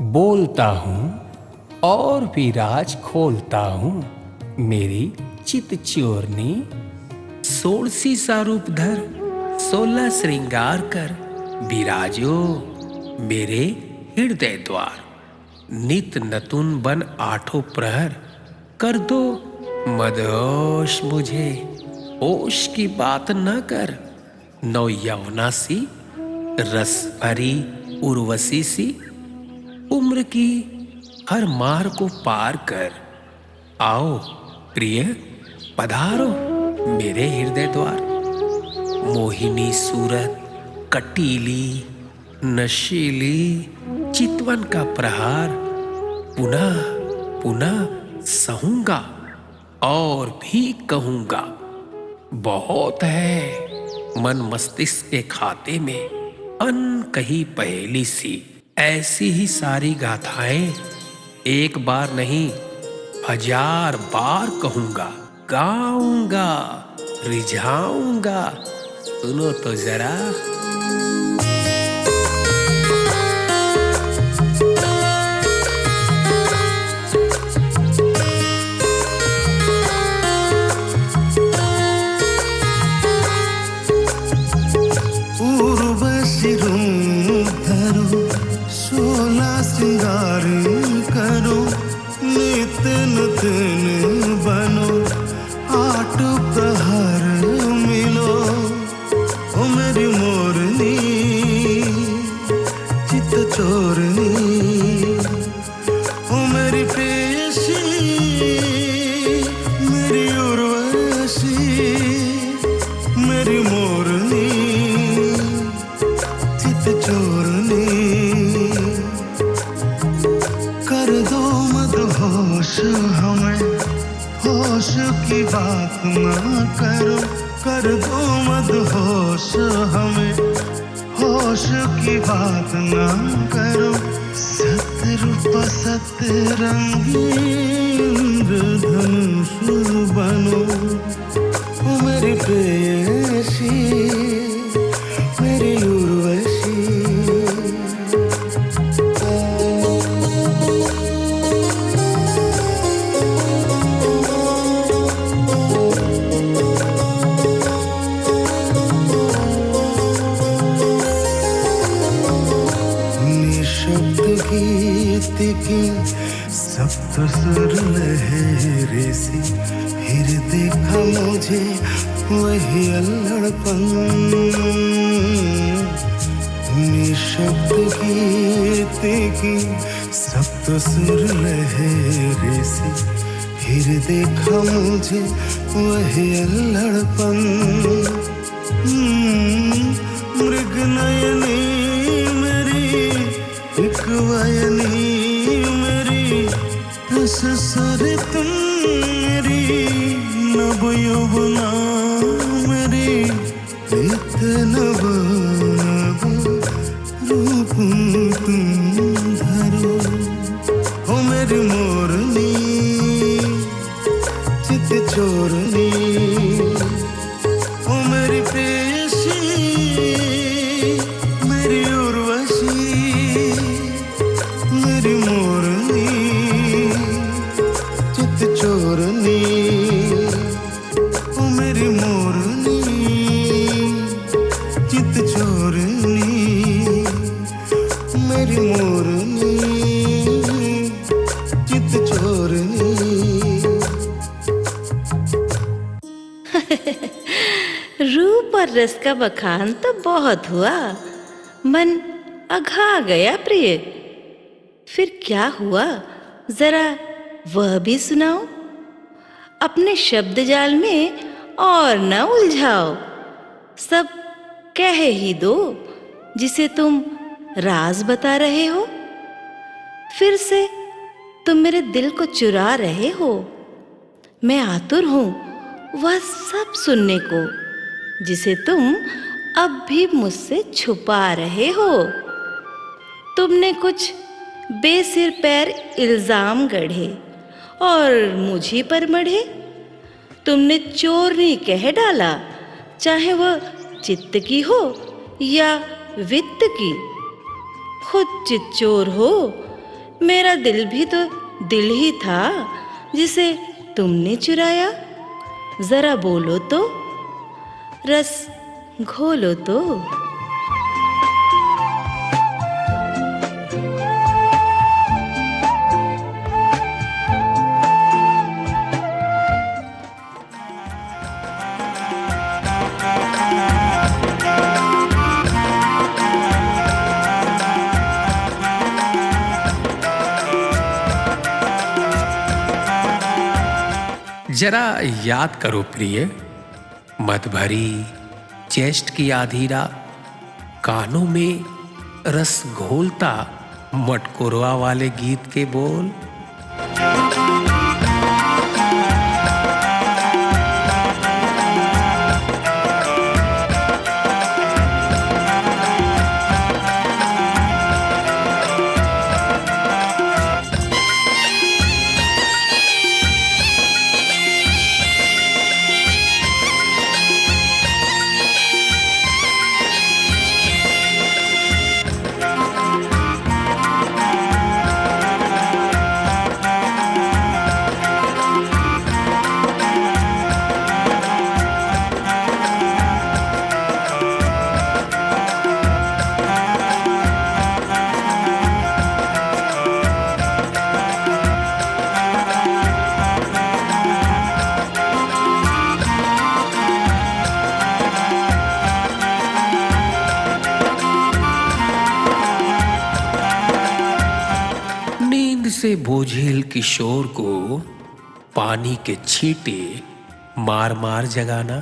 बोलता हूँ और भी राज खोलता हूँ। मेरी चित चोरनी 16 सा रूप धर 16 श्रृंगार कर विराजो मेरे हृदय द्वार। नित नतुन बन 8 प्रहर कर दो मदहोश मुझे। होश की बात न कर नौ यवना सी रस भरी उर्वशी सी। उम्र की हर मार को पार कर आओ प्रिय पधारो मेरे हृदय द्वार। मोहिनी सूरत कटीली नशीली चितवन का प्रहार पुनः पुनः सहूंगा और भी कहूंगा। बहुत है मन मस्तिष्क के खाते में अनकही पहेली सी। ऐसी ही सारी गाथाएं एक बार नहीं 1000 बार कहूंगा गाऊंगा रिझाऊंगा। सुनो तो जरा। धरो 16 श्रृंगार करो नित नूतन बनो 8 प्रहर मिलो। ओ मेरी मोरनी चित चोरनी ओ मेरी प्रेयसी मेरी उर्वशी मेरी मोरनी चोरनी कर दो मदहोश हमें। होश की बात ना करो कर दो मदहोश हमें। होश की बात ना करो सतरूप सतरंगी इंद्रधनुष बनो। ओ मेरी प्रेयसी मेरी उर्वशी। निशब्द गीत की सप्त सुर लहरे सी। फिर देखा मुझे वही अल्लड़पन। निशब्द गीत की सप्त सुर लहरे सी। फिर देखा मुझे वही अल्लड़पन। मृग नयनी मेरी एक वयनी मेरी रस सरित मेरी नभ यौवना मेरी नित नभ रूप तुम धरो। हो मेरी मोरनी चित चोरनी हो मेरी प्रेयसी मेरी उर्वशी मेरी मोरनी चित चोरनी हो मेरी मोरनी चित चोरनी मेरी मोरनी चित चोरनी। रूप और रस का बखान तो बहुत हुआ, मन अघा गया प्रिय। फिर क्या हुआ जरा वह भी सुनाओ। अपने शब्द जाल में और न उलझाओ। सब कह ही दो जिसे तुम राज बता रहे हो। फिर से तुम मेरे दिल को चुरा रहे हो। मैं आतुर हूं वह सब सुनने को जिसे तुम अब भी मुझसे छुपा रहे हो। तुमने कुछ बेसिर पैर इल्जाम गढ़े और मुझी पर मढ़े। तुमने चोरनी कह डाला, चाहे वह चित्त की हो या वित्त की। खुद चित चोर हो मेरा दिल भी तो दिल ही था जिसे तुमने चुराया। जरा बोलो तो, रस घोलो तो। जरा याद करो प्रिय, मत भरी चेस्ट की आधी रात कानों में रस घोलता मटकोरवा वाले गीत के बोल। से बोझिल किशोर को पानी के छींटे मार मार जगाना,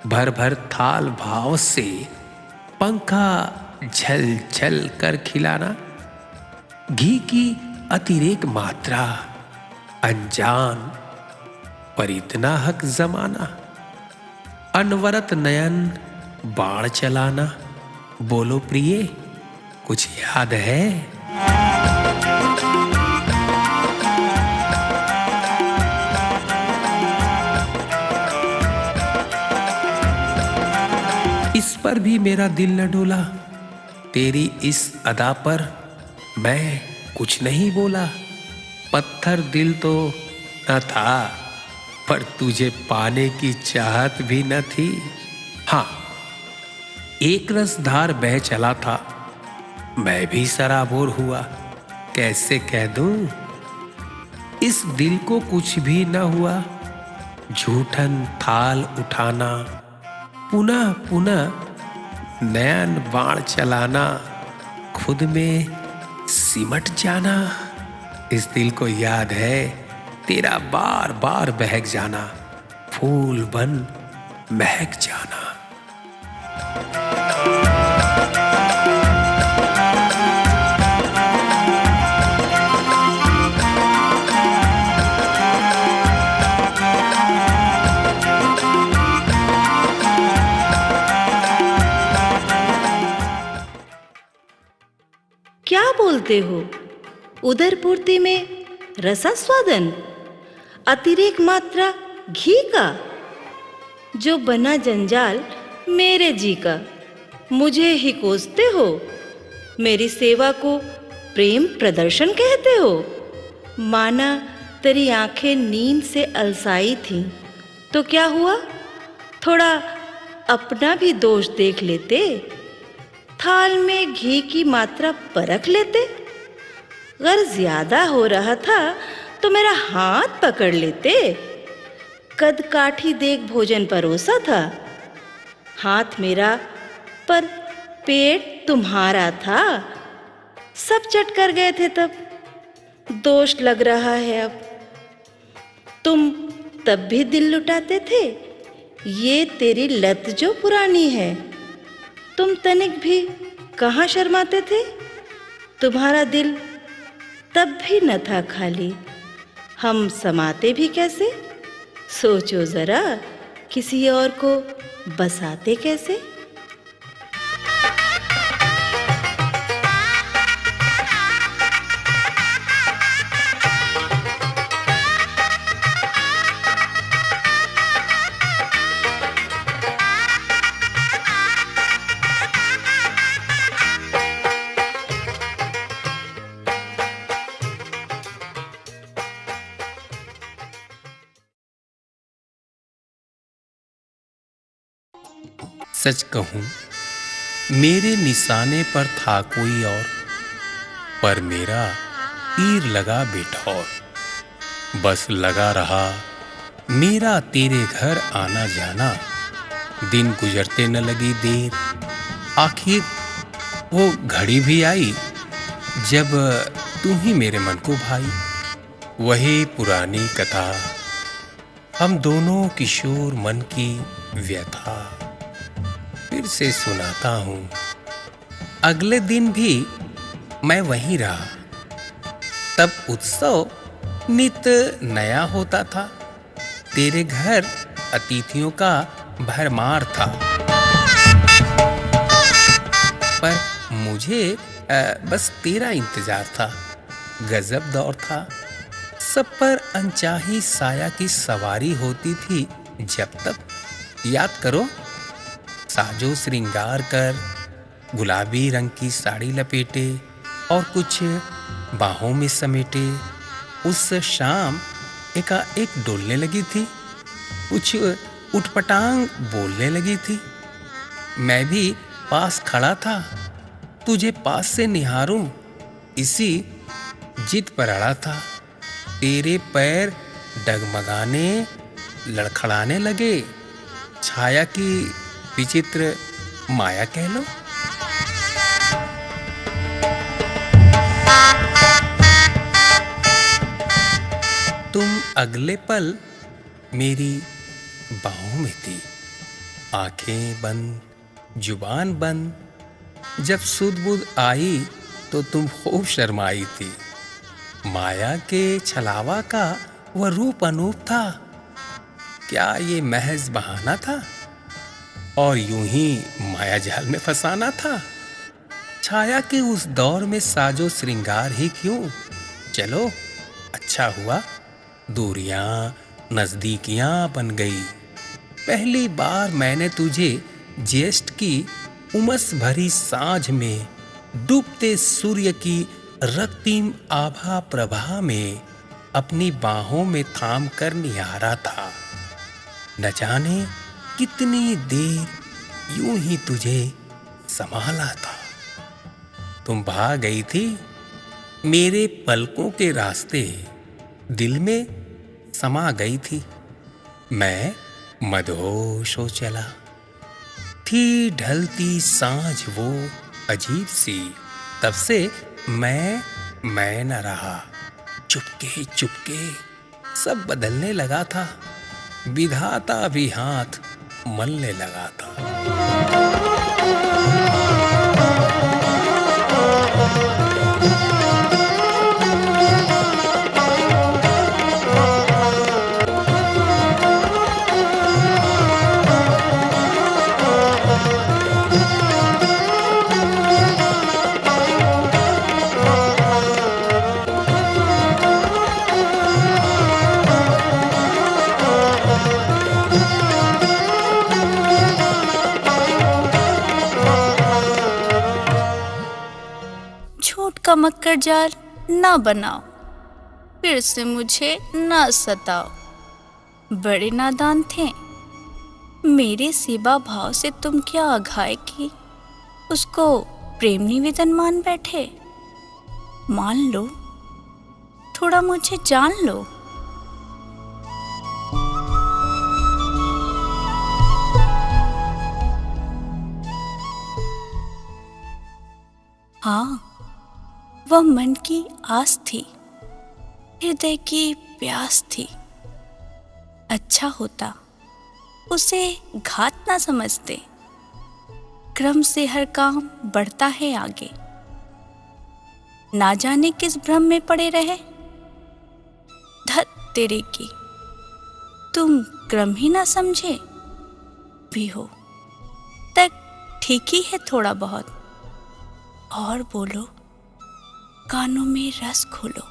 भर भर थाल भाव से पंखा झल झल कर खिलाना, घी की अतिरेक मात्रा अनजान पर इतना हक जमाना, अनवरत नयन बाण चलाना। बोलो प्रिय, कुछ याद है? इस पर भी मेरा दिल न डोला, तेरी इस अदा पर मैं कुछ नहीं बोला। पत्थर दिल तो न था, पर तुझे पाने की चाहत भी न थी। हाँ, एक रसधार बह चला था, मैं भी सराबोर हुआ। कैसे कह दूं, इस दिल को कुछ भी न हुआ। झूठन थाल उठाना, पुनः पुनः नयन बाण चलाना, खुद में सिमट जाना। इस दिल को याद है तेरा बार बार बहक जाना, फूल बन महक जाना। क्या बोलते हो? उदरपूर्ति में रसास्वादन, अतिरेक मात्रा घी का, जो बना जंजाल मेरे जी का, मुझे ही कोसते हो। मेरी सेवा को प्रेम प्रदर्शन कहते हो। माना तेरी आंखें नींद से अलसाई थीं, तो क्या हुआ, थोड़ा अपना भी दोष देख लेते। थाल में घी की मात्रा परख लेते। अगर ज्यादा हो रहा था तो मेरा हाथ पकड़ लेते। कद काठी देख भोजन परोसा था, हाथ मेरा पर पेट तुम्हारा था। सब चट कर गए थे तब, दोष लग रहा है अब। तुम तब भी दिल लुटाते थे, ये तेरी लत जो पुरानी है। तुम तनिक भी कहाँ शर्माते थे, तुम्हारा दिल तब भी न था खाली। हम समाते भी कैसे, सोचो जरा, किसी और को बसाते कैसे। सच कहूं, मेरे निशाने पर था कोई और, पर मेरा तीर लगा बेठौर। बस लगा रहा मेरा तेरे घर आना जाना, दिन गुजरते न लगी देर। आखिर वो घड़ी भी आई जब तू ही मेरे मन को भाई। वही पुरानी कथा, हम दोनों किशोर मन की व्यथा, फिर से सुनाता हूँ। अगले दिन भी मैं वहीं रहा, तब उत्सव नित नया होता था। तेरे घर अतिथियों का भरमार था, पर मुझे बस तेरा इंतजार था। गजब दौर था, सब पर अनचाही साया की सवारी होती थी। जब तक याद करो, साजो श्रृंगार कर गुलाबी रंग की साड़ी लपेटे और कुछ बाहों में समेटे, उस शाम एकाएक डोलने लगी थी, कुछ उटपटांग बोलने लगी थी। मैं भी पास खड़ा था, तुझे पास से निहारूं, इसी जिद पर अड़ा था। तेरे पैर डगमगाने लड़खड़ाने लगे, छाया की विचित्र माया कह लो। तुम अगले पल मेरी बाहों में थी, आंखें बंद, जुबान बंद। जब सुध बुध आई तो तुम खूब शर्माई थी। माया के छलावा का वह रूप अनूप था। क्या ये महज बहाना था और यूं ही माया जाल में फंसाना था? छाया के उस दौर में साजो श्रृंगार ही क्यों? चलो अच्छा हुआ, दूरियां नजदीकियां बन गई। पहली बार मैंने तुझे ज्येष्ठ की उमस भरी सांझ में, डूबते सूर्य की रक्तिम आभा प्रभा में, अपनी बाहों में थाम कर निहारा था। न जाने कितनी देर यूं ही तुझे संभाला था। तुम भाग गई थी मेरे पलकों के रास्ते, दिल में समा गई थी। मैं मदहोश हो चला। थी ढलती सांझ वो अजीब सी, तब से मैं न रहा। चुपके चुपके सब बदलने लगा था, विधाता भी हाथ मलने लगा था। झूठ का मक्कर जाल ना बनाओ, फिर से मुझे ना सताओ। बड़े नादान थे, मेरे सेवा भाव से तुम क्या अघाए की उसको प्रेम निवेदन मान बैठे। मान लो, थोड़ा मुझे जान लो। हाँ, वह मन की आस थी, हृदय की प्यास थी। अच्छा होता उसे घात ना समझते। क्रम से हर काम बढ़ता है आगे, ना जाने किस भ्रम में पड़े रहे। धत तेरे की, तुम क्रम ही ना समझे भी हो, तक ठीक ही है थोड़ा बहुत। और बोलो, कानों में रस खोलो।